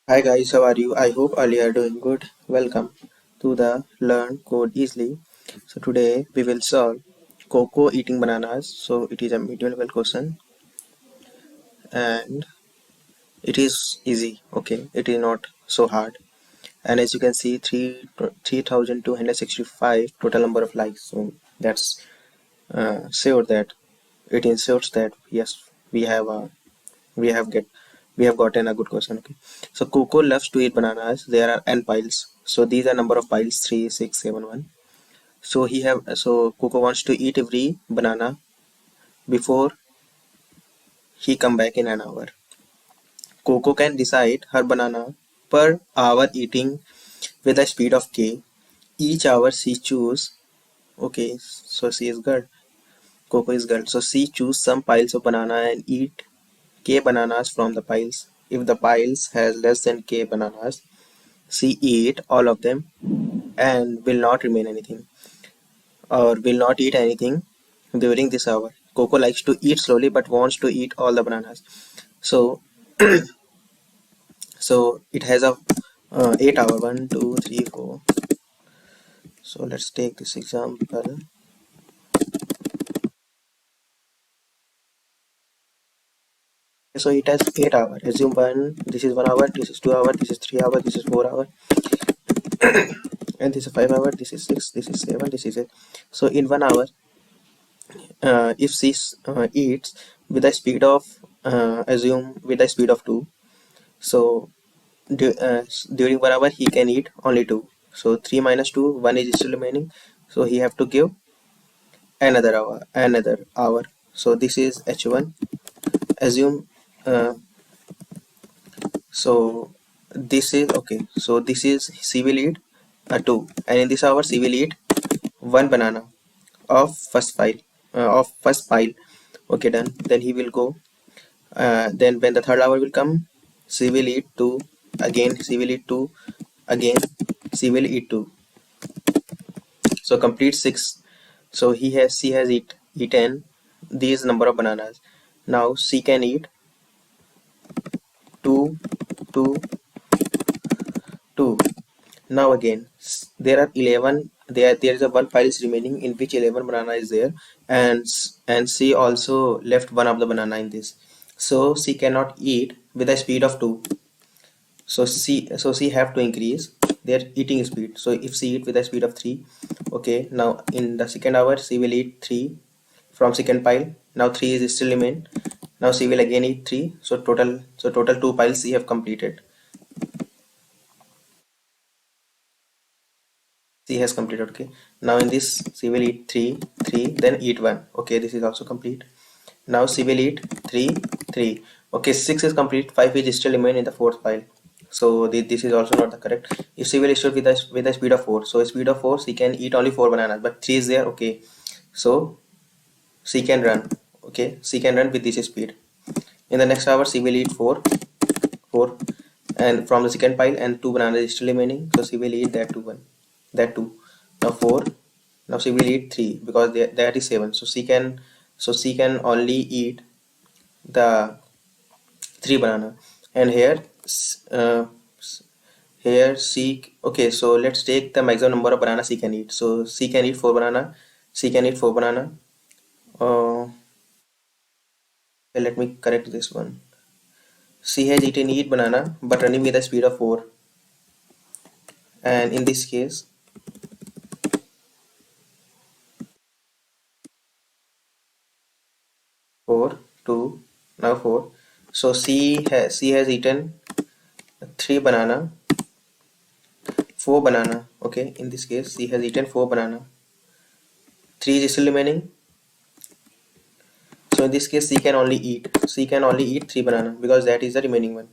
Hi guys, how are you? I hope all you are doing good. Welcome to the Learn Code Easily. So today we will solve Coco eating bananas. So it is a medium level question and it is easy. Okay, it is not so hard. And as you can see, 3,265 total number of likes. So that's sure that it ensures that yes, we have a we have get we have gotten a good question. Okay, so Coco loves to eat bananas. There are n piles, so these are number of piles: 3, 6, 7, 1. So Coco wants to eat every banana before he come back in an hour. Coco can decide her banana per hour eating with a speed of k. Each hour she choose. Okay, so she is girl. Coco is girl, so she choose some piles of banana and eat k bananas from the piles. If the piles has less than k bananas, she eat all of them and will not remain anything or will not eat anything during this hour. Coco likes to eat slowly but wants to eat all the bananas. So it has a 8 hour. 1, 2, 3, 4. So let's take this example. So it has 8 hour. Assume one. This is 1 hour. This is 2 hour. This is 3 hour. This is 4 hour. And this is 5 hour. This is 6. This is 7. This is 8. So in 1 hour, if she eats with a speed of assume with a speed of 2, so during 1 hour he can eat only 2. So 3 minus 2, 1 is still remaining, so he have to give another hour. So this is h1. Assume uh, so this is okay, so this is she will eat 2, and in this hour she will eat one banana of first pile. Okay, done. Then he will go. Then when the third hour will come, she will eat 2 again. She will eat 2 again. She will eat 2. So complete 6. So she has eaten these number of bananas. Now she can eat 2, 2, 2. Now again there are 11. There is a one pile is remaining in which 11 banana is there, and she also left one of the banana in this. So she cannot eat with a speed of 2. So she have to increase their eating speed. So if she eat with a speed of 3, okay, now in the second hour she will eat 3 from second pile. Now 3 is still remain. Now she will again eat 3. So total 2 piles she have completed. She has completed. Okay, now in this she will eat 3, 3, then eat 1. Okay, this is also complete. Now she will eat 3, 3. Okay, 6 is complete. 5 is still remain in the fourth pile. So this is also not the correct. If she will start with a speed of 4, so speed of 4 she can eat only 4 bananas, but 3 is there. Okay, so she can run. Okay, she can run with this speed. In the next hour she will eat 4, 4, and from the second pile, and 2 bananas is still remaining. So she will eat that 2. Now 4. Now she will eat 3 because that is 7. So she can only eat the 3 banana. And uh, here she, okay, so let's take the maximum number of bananas she can eat. So she can eat 4 banana. She can eat 4 banana. Let me correct this one. She has eaten 8 banana but running with a speed of 4, and in this case 4, 2, now 4. So she has eaten 3 banana, 4 banana. Okay, in this case she has eaten 4 banana. 3 is still remaining. So in this case she can only eat 3 banana because that is the remaining one.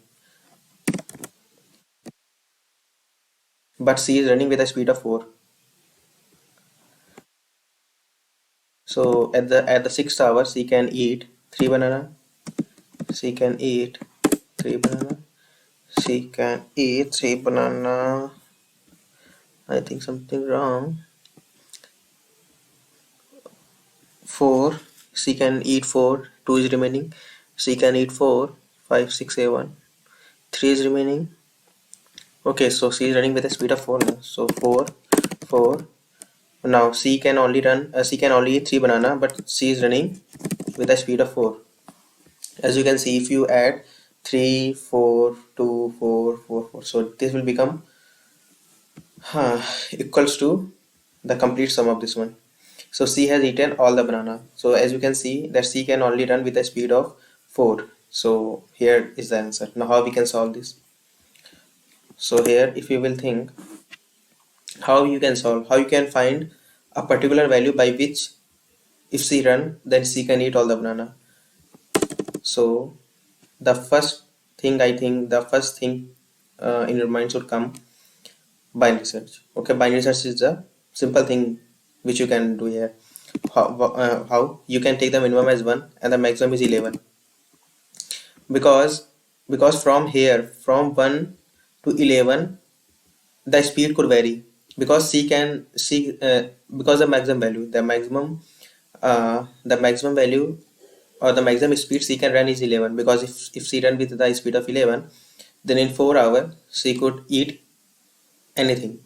But she is running with a speed of 4. So at the sixth hour she can eat 3 banana. She can eat 3 banana. She can eat 3 banana. I think something wrong. 4. She can eat 4. 2 is remaining. She can eat 4. 5, 6, 7. 3 is remaining. Okay, so C is running with a speed of 4 now. So 4, 4. Now C can only eat 3 banana, but C is running with a speed of 4. As you can see, if you add 3, 4, 2, 4, 4, 4, so this will become equals to the complete sum of this one. So C has eaten all the banana. So as you can see that C can only run with a speed of 4. So here is the answer. Now how we can solve this? So here if you will think how you can find a particular value by which if C run then C can eat all the banana. So the first thing I think the first thing in your mind should come binary search. Okay, binary search is a simple thing which you can do here. How you can take the minimum as 1 and the maximum is 11, because from here from 1 to 11 the speed could vary, because C can see because the maximum value or the maximum speed C can run is 11, because if C run with the speed of 11 then in 4 hours C could eat anything.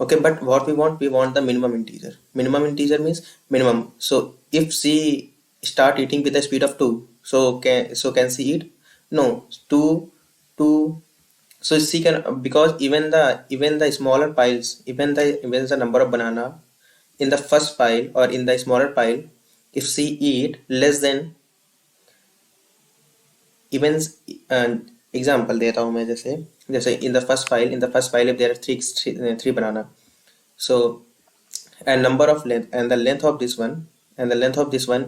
Okay, but what we want the minimum integer. Minimum integer means minimum. So if C start eating with a speed of 2, so can C eat? No, 2, 2. So C can, because even the smaller piles, even the number of banana in the first pile or in the smaller pile, if C eat less than even example देता हूँ मैं, जैसे in the first pile if there are three banana, so and number of length and the length of this one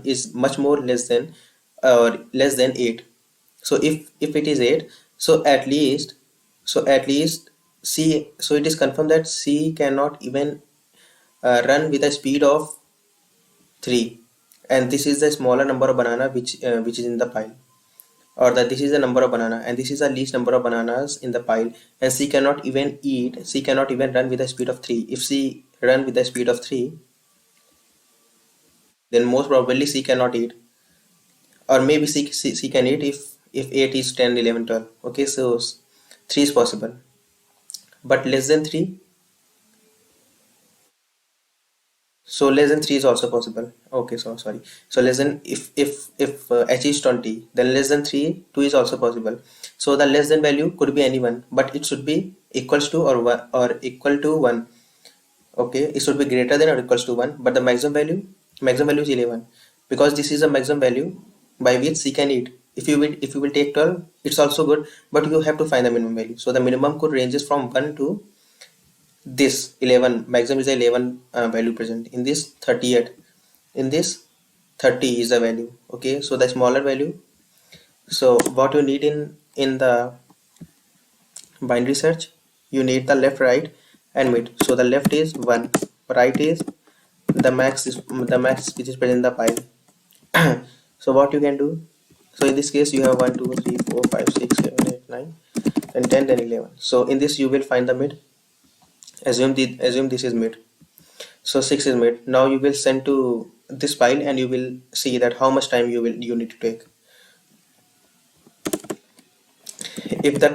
is much more less than or less than 8. So if it is 8, so at least C, so it is confirmed that C cannot even run with a speed of 3, and this is the smaller number of banana which is in the pile, or that this is the number of banana and this is the least number of bananas in the pile, and C cannot even run with a speed of 3. If C run with a speed of 3, then most probably C cannot eat, or maybe C can eat if 8 is 10, 11, 12. Okay, so 3 is possible, but less than 3, so less than 3 is also possible. Okay, so sorry, so less than, if H is 20, then less than 3, 2 is also possible. So the less than value could be anyone, but it should be equals to or 1 or equal to 1. Okay, it should be greater than or equals to 1, but the maximum value is 11, because this is the maximum value by which C can eat. If you will take 12, it's also good, but you have to find the minimum value. So the minimum could ranges from 1 to this 11. Maximum is 11 value present in this 38. In this 30 is the value. Okay, so the smaller value. So what you need in the binary search, you need the left, right, and mid. So the left is 1, right is the max which is present in the pile. So what you can do, so in this case you have 1 2 3 4 5 6 7 8 9 and 10 then 11. So in this you will find the mid. Assume this is mid, so 6 is mid. Now you will send to this file and you will see that how much time you need to take. If the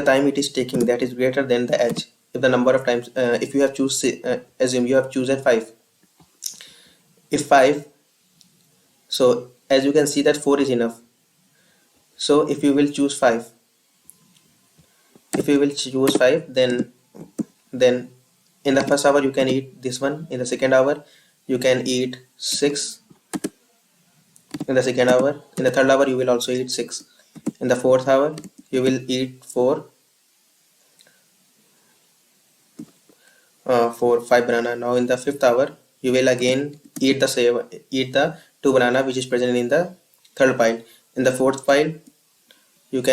time it is taking that is greater than the edge, if the number of times if you have assume you have chosen 5, if 5, so as you can see that 4 is enough. So if you will choose 5, then in the first hour you can eat this one, in the second hour you can eat 6, in the second hour, in the third hour you will also eat 6, in the fourth hour you will eat 4, 5 banana. Now in the fifth hour you will again eat the 2 banana which is present in the third pile. In the fourth pile you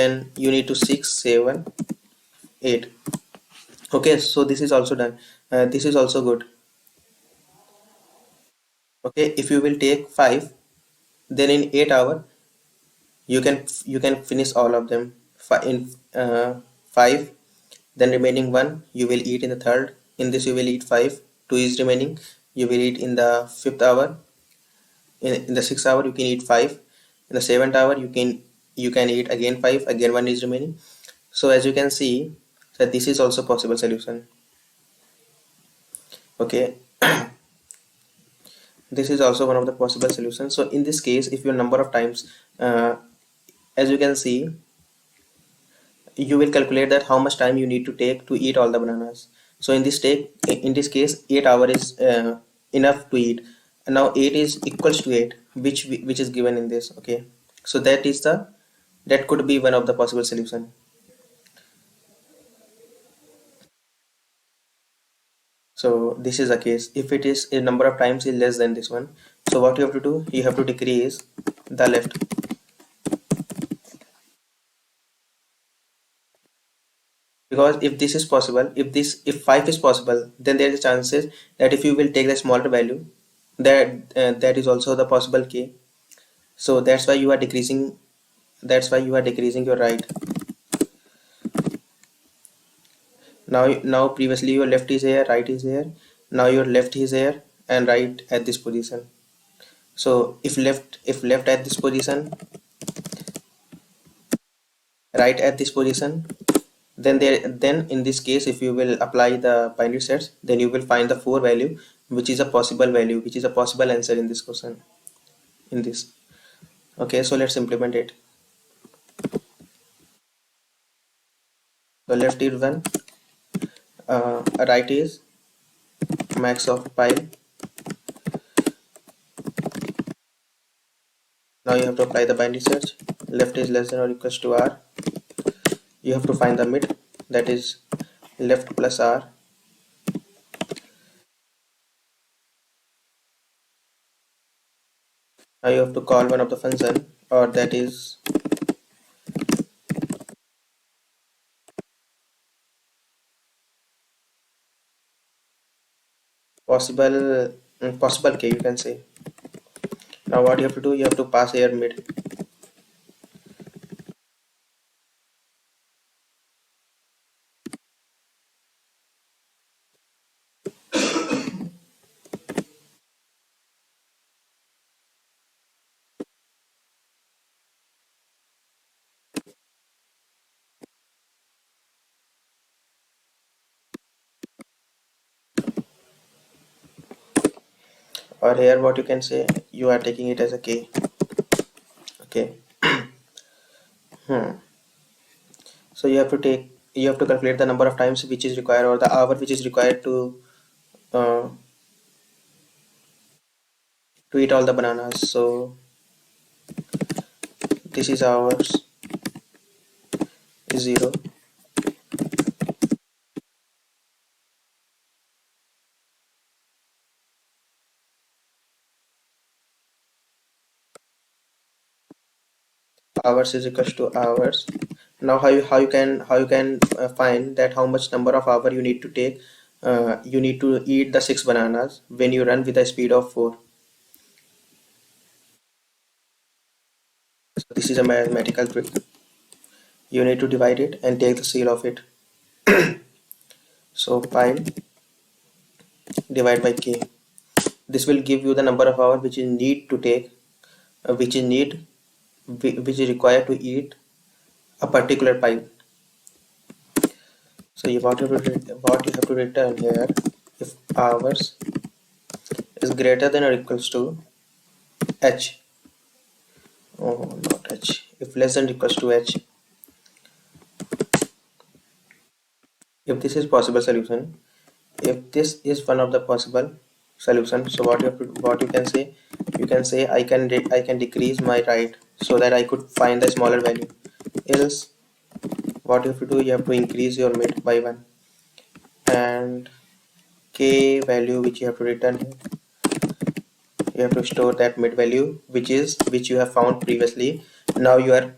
need to 6, 7, 8. Okay, so this is also done. This is also good. Okay, if you will take 5, then in 8 hour you can finish all of them. In 5, then remaining 1 you will eat in the third. In this you will eat 5, 2 is remaining, you will eat in the fifth hour. In the sixth hour you can eat 5, in the seventh hour you can eat again 5, again 1 is remaining. So as you can see that this is also possible solution. Okay, this is also one of the possible solutions. So in this case, if your number of times, as you can see, you will calculate that how much time you need to take to eat all the bananas. So in this case 8 hour is enough to eat, and now 8 is equals to 8, which is given in this. Okay, so that could be one of the possible solution. So this is the case if it is a number of times is less than this one. So what you have to do, you have to decrease the left, because if this is possible, if 5 is possible, then there is chances that if you will take the smaller value, that is also the possible k. So that's why you are decreasing, your right. Now previously your left is here, right is here. Now your left is here and right at this position. So if left at this position, right at this position, then in this case if you will apply the binary sets, then you will find the 4 value, which is a possible value, which is a possible answer in this question, in this. Okay, so let's implement it. So left is 1, right is max of pi. Now you have to apply the binary search. Left is less than or equals to r. You have to find the mid, that is left plus r. Now you have to call one of the function, or that is possible, possible k, you can say. Now what you have to do, you have to pass here mid. Or here what you can say, you are taking it as a k. Okay. So you have to calculate the number of times which is required, or the hour which is required uh, to eat all the bananas. So this is hours is 0. Hours is equals to hours. Now how you can find that how much number of hour you need to take, you need to eat the 6 bananas when you run with a speed of 4. So this is a mathematical trick. You need to divide it and take the seal of it. So pi divide by k. This will give you the number of hours which you need to take, which is required to eat a particular pipe. So what you have to return here, if hours is greater than or equals to h, oh not h, if less than or equals to h, if this is possible solution, if this is one of the possible solution, so what you can say, I can decrease my right so that I could find the smaller value. Else what you have to do, you have to increase your mid by 1, and k value which you have to return here, you have to store that mid value which you have found previously. Now you are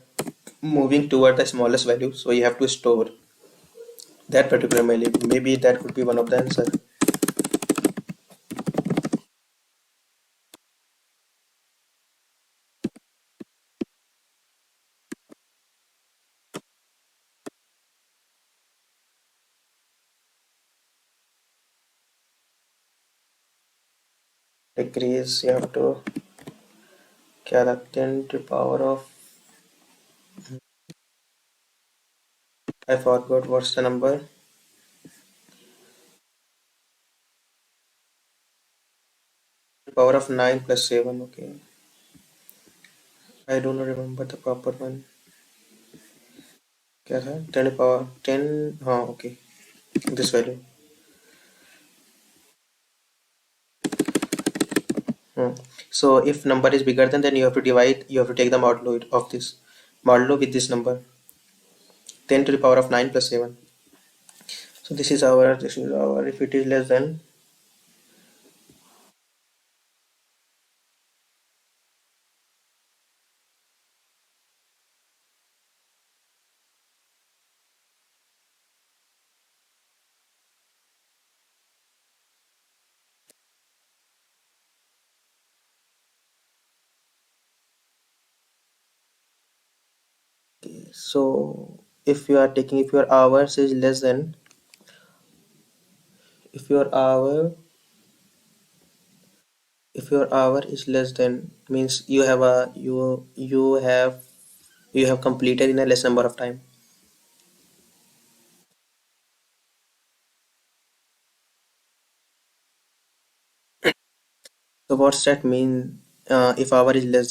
moving toward the smallest value, so you have to store that particular value. Maybe that could be one of the answer. Decrease, you have to क्या रखते हैं to power of I forgot what's the number. Power of 9 plus 7. Okay. I do not remember the proper one. क्या था? 10 power 10. हाँ, okay. This value. Hmm. So if number is bigger than, then you have to divide. You have to take the modulo of this modulo with this number. 10 to the power of 9 plus 7. So this is our. This is our. If it is less than. So if you are taking, if your hours is less than, if your hour if your hour is less than, means you have a you have completed in a less number of time. So what's that mean? If hour is less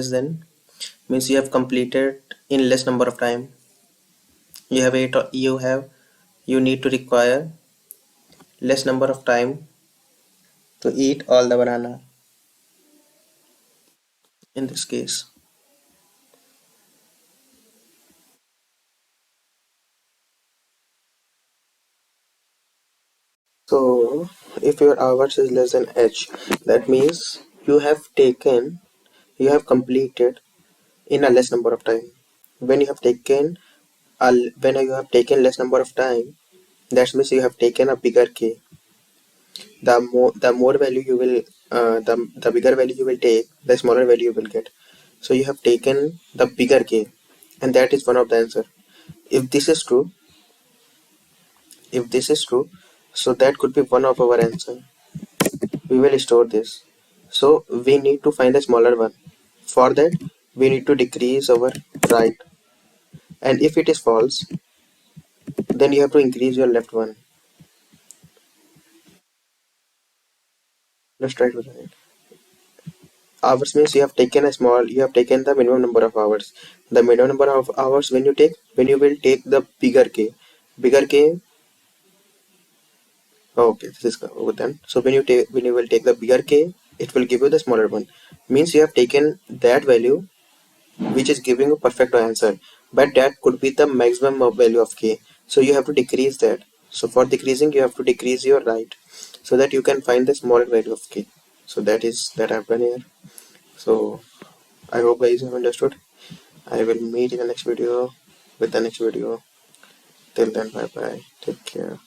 than means you have completed in less number of time. You need to require less number of time to eat all the banana in this case. So if your hours is less than h, that means you have completed in a less number of time. When you have taken when you have taken less number of time, that means you have taken a bigger k. The more value you will the bigger value you will take, the smaller value you will get. So you have taken the bigger k, and that is one of the answer. If this is true, if this is true, so that could be one of our answer. We will store this. So we need to find a smaller one. For that, we need to decrease our right. And if it is false, then you have to increase your left one. Let's try to write. Hours means you have taken the minimum number of hours. The minimum number of hours when you will take the bigger k. Bigger k, okay, this is over then. So when you will take the bigger k, it will give you the smaller one. Means you have taken that value which is giving a perfect answer, but that could be the maximum of value of k, so you have to decrease that. So for decreasing, you have to decrease your right so that you can find the smaller value of k. So that I've done here. So I hope guys have understood. I will meet in the next video with the next video. Till then, bye bye, take care.